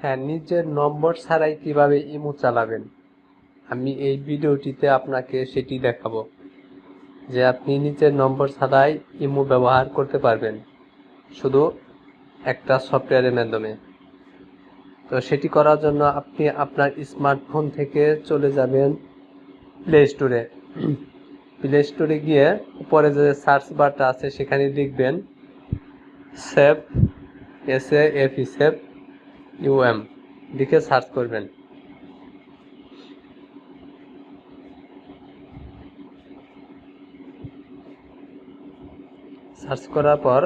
হ্যাঁ, নিজের নম্বর ছাড়াই কিভাবে ইমো চালাবেন আমি এই ভিডিওটিতে আপনাকে সেটি দেখাবো, যে আপনি নিজের নম্বর ছাড়াই ইমো ব্যবহার করতে পারবেন শুধু একটা সফটওয়্যারের মাধ্যমে। তো সেটি করার জন্য আপনি আপনার স্মার্টফোন থেকে চলে যাবেন প্লে স্টোরে। প্লে স্টোরে গিয়ে উপরে যে সার্চ বারটা আছে সেখানে লিখবেন সেভ, SAFE, সেভ UM লিখে সার্চ করবেন। সার্চ করার পর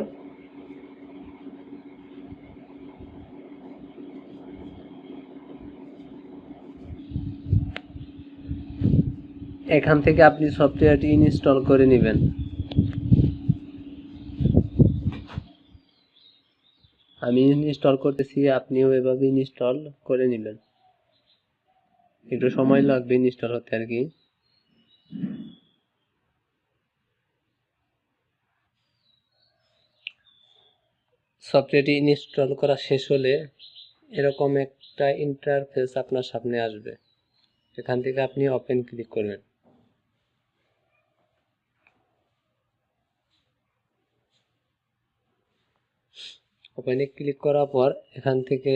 এখান থেকে আপনি সফটওয়্যারটি ইনস্টল করে নেবেন। আমি ইনস্টল করতেছি, আপনিও এভাবে ইনস্টল করে নেবেন। একটু সময় লাগবে ইনস্টল হতে আর কি। সফটওয়্যারটি ইনস্টল করা শেষ হলে এরকম একটা ইন্টারফেস আপনার সামনে আসবে। এখান থেকে আপনি ওপেন ক্লিক করবেন। ওপেনে ক্লিক করার পর এখান থেকে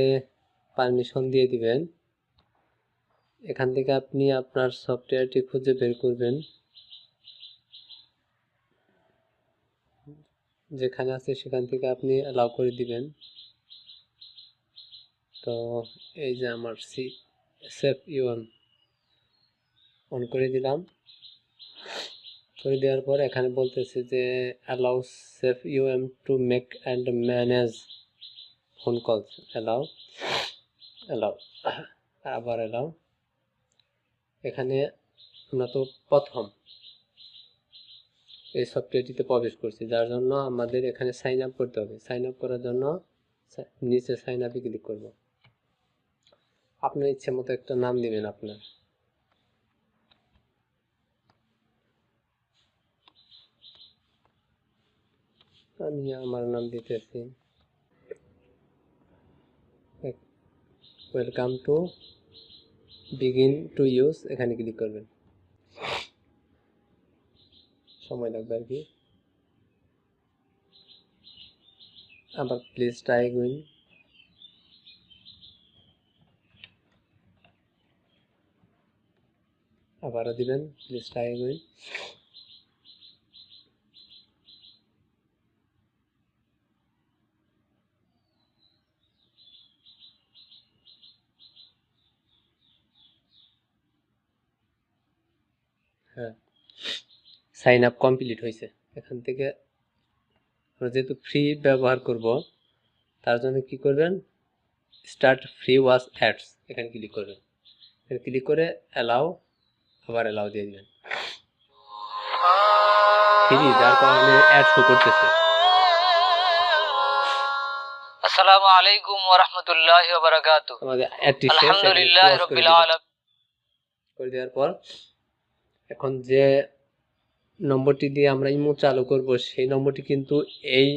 পারমিশন দিয়ে দিবেন। এখান থেকে আপনি আপনার সফটওয়্যারটি খুঁজে বের করবেন, যেখানে আছে সেখান থেকে আপনি অ্যালাউ করে দিবেন। তো এই যে আমার সেভ UM অন করে দিলাম। করে দেওয়ার পর এখানে বলতেছে যে allow save UM to make and manage phone calls, allow আবার অ্যালাউ। এখানে আমরা তো প্রথম এই সফটওয়্যারটিতে প্রবেশ করছি, যার জন্য আমাদের এখানে সাইন আপ করতে হবে। সাইন আপ করার জন্য নিচে সাইন আপে ক্লিক করব। আপনার ইচ্ছে মতো একটা নাম দিবেন আপনার। আমি আমার নাম দিতেছি welcome to begin to use, এখানে ক্লিক করবেন। সময় লাগবে আর কি। আবার প্লিজ ট্রাই অ্যাগেইন, আবারও দিবেন প্লিজ ট্রাই অ্যাগেইন। হ্যাঁ, সাইন আপ কমপ্লিট হয়েছে। এখান থেকে আমরা যেহেতু ফ্রি ব্যবহার করব, তার জন্য কি করবেন, স্টার্ট ফ্রি ওয়াচ অ্যাডস, এখানে ক্লিক করবেন। এখানে ক্লিক করে অ্যালাউ, আবার অ্যালাউ দিয়ে দিবেন। ফ্রি, যার কারণে অ্যাড শো করতেছে। আসসালামু আলাইকুম ওয়া রাহমাতুল্লাহি ওয়া বারাকাতুহু। আমাদের অ্যাডটি শেষ। আলহামদুলিল্লাহ রাব্বিল আলামিন করে দেওয়ার পর এখন যে নম্বরটি দিয়ে আমরা ইমো চালু করব সেই নম্বরটি কিন্তু এই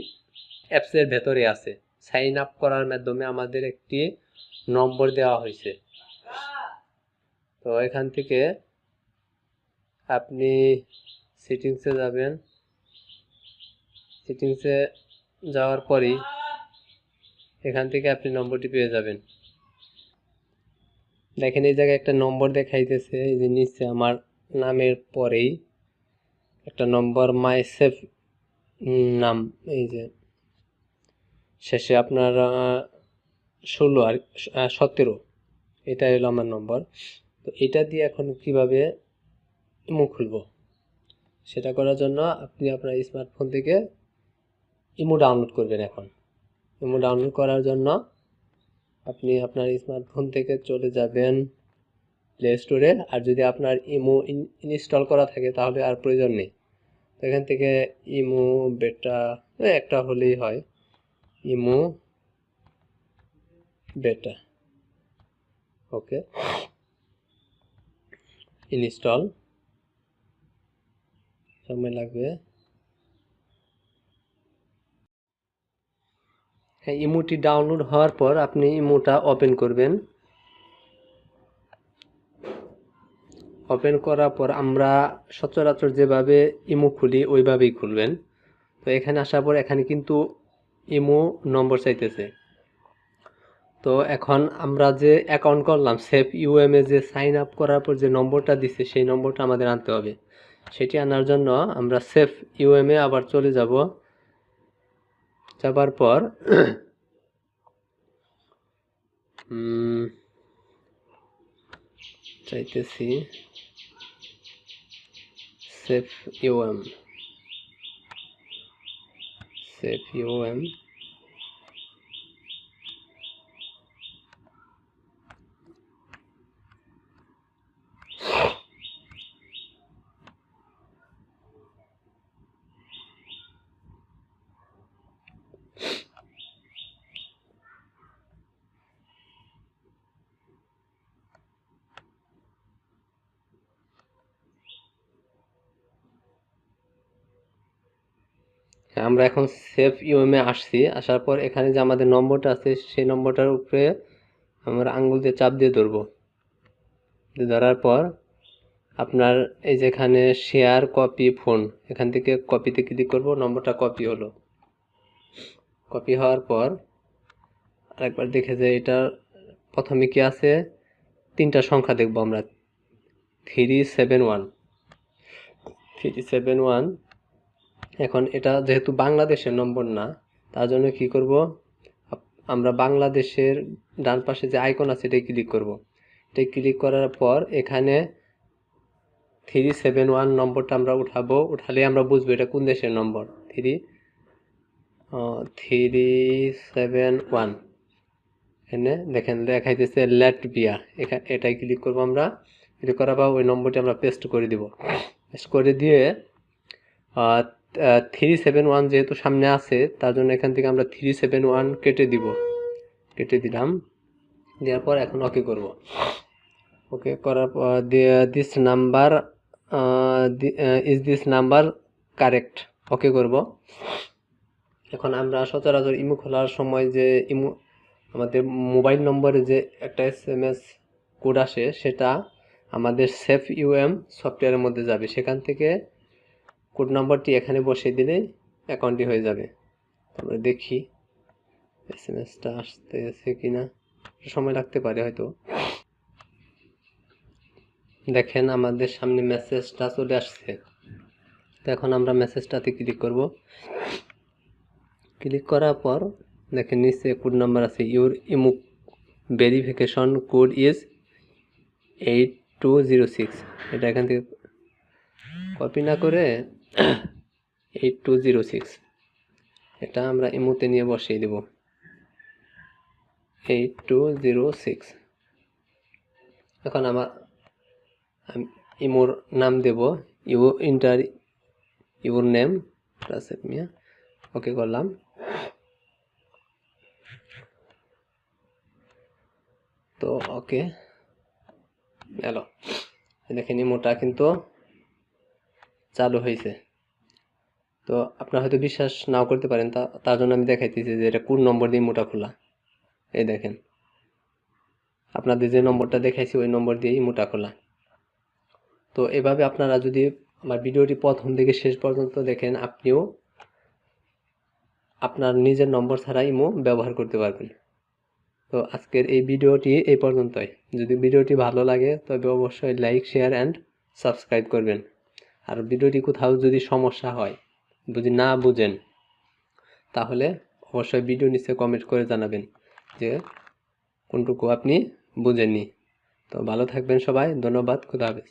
অ্যাপসের ভেতরে আছে। সাইন আপ করার মাধ্যমে আমাদের একটি নম্বর দেওয়া হয়েছে। তো এখান থেকে আপনি সেটিংসে যাবেন। সেটিংসে যাওয়ার পরেই এখান থেকে আপনি নম্বরটি পেয়ে যাবেন। দেখেন এই জায়গায় একটা নম্বর দেখাইতেছে, এই যে নিচে আমার নামের পরেই একটা নম্বর, মাই সেভ নাম, এই যে শেষে আপনার 16 আর 17, এটা হলো আমার নম্বর। তো এটা দিয়ে এখন কিভাবে ইমো খুলবো, সেটা করার জন্য আপনি আপনার স্মার্টফোন থেকে ইমো ডাউনলোড করবেন। এখন ইমো ডাউনলোড করার জন্য আপনি আপনার স্মার্টফোন থেকে চলে যাবেন প্লে স্টোরে। আর যদি আপনার ইমো ইনস্টল করা থাকে তাহলে আর প্রয়োজন নেই। তো এখান থেকে ইমো বেটা একটা হলেই হয়, ইমো বেটা, ওকে, ইনস্টল, সময় লাগবে। হ্যাঁ, ইমোটি ডাউনলোড হওয়ার পর আপনি ইমোটা ওপেন করবেন। ওপেন করার পর আমরা সচরাচর যেভাবে ইমো খুলি ওইভাবেই খুলবেন। তো এখানে আসার পর এখানে কিন্তু ইমো নম্বর চাইতেছে। তো এখন আমরা যে অ্যাকাউন্ট করলাম সেভ ইউএম এ যে সাইন আপ করার পর যে নম্বরটা দিছে সেই নম্বরটা আমাদের আনতে হবে। সেটি আনার জন্য আমরা সেভ ইউএম এ আবার চলে যাব। যাবার পর চাইতেছি সেভ ইউএম, সেভ ইউএম। আমরা এখন সেভ ইউএম এ আসছি। আসার পর এখানে যে আমাদের নম্বরটা আছে সেই নম্বরটার উপরে আমরা আঙ্গুল দিয়ে চাপ দিয়ে ধরবো। ধরার পর আপনার এই যেখানে শেয়ার কপি ফোন, এখান থেকে কপিতে ক্লিক করব। নম্বরটা কপি হলো। কপি হওয়ার পর আরেকবার দেখে যে এটা প্রথমে কি আছে, 3টা সংখ্যা দেখব আমরা। 371, 371। এখন এটা যেহেতু বাংলাদেশের নম্বর না, তার জন্য কি করব, আমরা বাংলাদেশের ডান পাশে যে আইকন আছে এটাই ক্লিক করব। এটাই ক্লিক করার পর এখানে 371 নম্বরটা আমরা উঠাবো। উঠালে আমরা বুঝবো এটা কোন দেশের নম্বর। 371 এখানে দেখেন দেখাইতেছে ল্যাটভিয়া। এটাই ক্লিক করবো আমরা। ক্লিক করার পর ওই নম্বরটি আমরা পেস্ট করে দিব। পেস্ট করে দিয়ে 371 যেহেতু সামনে আছে তার জন্য এখান থেকে আমরা 371 কেটে দিব। কেটে দিলাম। দেওয়ার পর এখন ওকে করব। ওকে করার পর this number is this number correct, okay করব। এখন আমরা সচরাচর ইমো খোলার সময় যে ইমো আমাদের মোবাইল নম্বরে যে একটা SMS কোড আসে সেটা আমাদের সেভ ইউএম সফটওয়্যারের মধ্যে যাবে। সেখান থেকে কোড নাম্বারটি এখানে বসিয়ে দিলেই অ্যাকাউন্টটি হয়ে যাবে। আমরা দেখি এসএমএসটা আসতেছে কিনা, সময় লাগতে পারে হয়তো। দেখেন আমাদের সামনে মেসেজটা চলে আসছে। তো এখন আমরা মেসেজটাতে ক্লিক করব। ক্লিক করার পর দেখেন নিচে কোড নাম্বার আছে, your imo verification code is 8206। এটা এখান থেকে কপি না করে 8206 এটা আমরা ইমোতে নিয়ে বসিয়ে দেব। 8206। এখন আমি ইমোর নাম দেব, you enter your name Rasel Mia. Okay করলাম। তো ওকে এলো। দেখেন ইমোটা কিন্তু চালু হয়েছে। তো আপনারা হয়তো বিশ্বাস নাও করতে পারেন, তার জন্য আমি দেখাইতেছি যে এটা কোন নম্বর দিয়ে ইমোটা খোলা। এই দেখেন আপনাদের যে নম্বরটা দেখাইছি ওই নম্বর দিয়ে ইমোটা খোলা। তো এভাবে আপনারা যদি আমার ভিডিওটি প্রথম থেকে শেষ পর্যন্ত দেখেন, আপনিও আপনার নিজের নম্বর ছাড়া ইমো ব্যবহার করতে পারবেন। তো আজকের এই ভিডিওটি এই পর্যন্তই। যদি ভিডিওটি ভালো লাগে তবে অবশ্যই লাইক, শেয়ার অ্যান্ড সাবস্ক্রাইব করবেন। আর ভিডিওটি কোথাও যদি সমস্যা হয়, যদি না বুঝেন, তাহলে অবশ্যই ভিডিও নিচে কমেন্ট করে জানাবেন যে কোনটুকু আপনি বুঝেননি। তো ভালো থাকবেন সবাই। ধন্যবাদ। খুদা হাফেজ।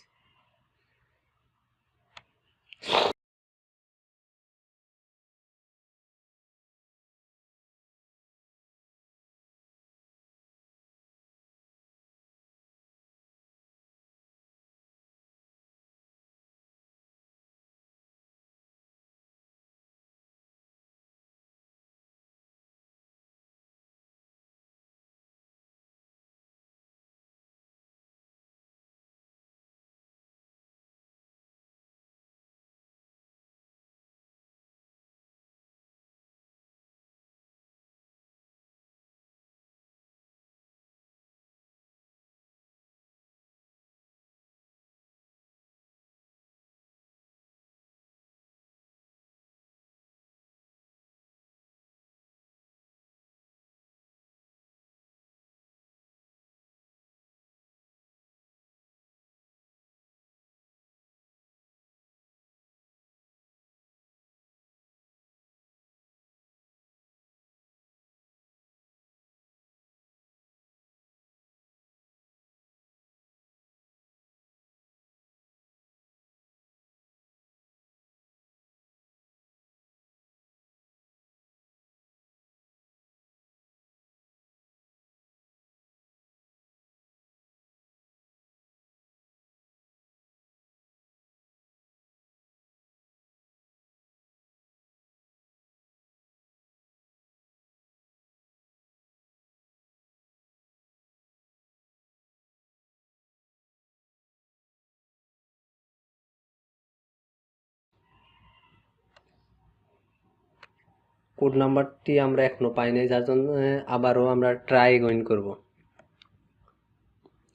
কোড নাম্বারটি আমরা এখনো পাই নাই, যার জন্য আবারও আমরা ট্রাই এগেইন করব।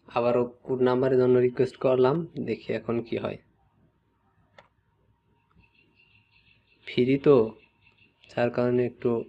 আবারও কোড নাম্বারের জন্য রিকোয়েস্ট করলাম, দেখি এখন কি হয়। ফ্রি তো, যার কারণে একটু